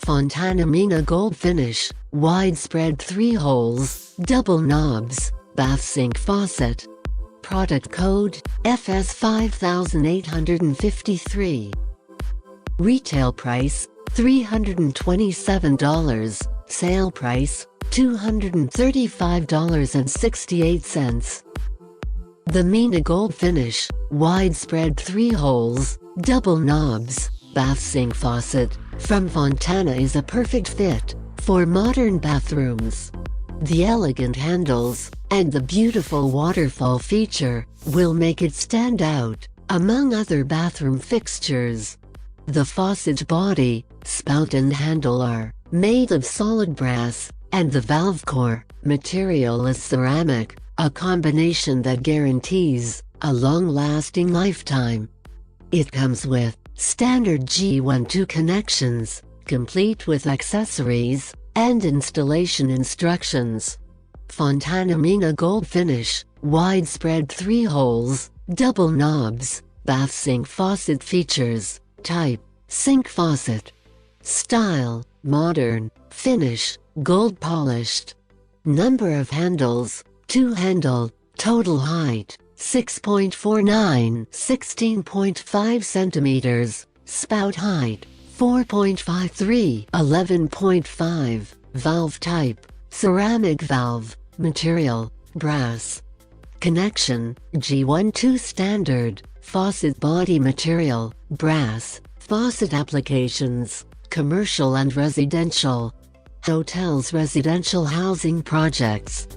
Fontana Mina Gold Finish, widespread 3 holes, double knobs, bath sink faucet. Product code, FS5853. Retail price, $327. Sale price, $235.68. The Mina Gold Finish, widespread 3 holes, double knobs, bath sink faucet, from Fontana is a perfect fit for modern bathrooms. The elegant handles and the beautiful waterfall feature will make it stand out among other bathroom fixtures. The faucet body, spout and handle are made of solid brass, and the valve core material is ceramic, a combination that guarantees a long-lasting lifetime. It comes with standard G1-2 connections, complete with accessories and installation instructions. Fontana Mina Gold Finish, widespread 3 holes, double knobs, bath sink faucet features. Type, sink faucet. Style, modern. Finish, gold polished. Number of handles, 2 handle. Total height, 6.49, 16.5 centimeters. Spout height, 4.53, 11.5. Valve type, ceramic valve. Material, brass. Connection, G1-2 standard. Faucet body material, brass. Faucet applications, commercial and residential. Hotels, residential housing projects.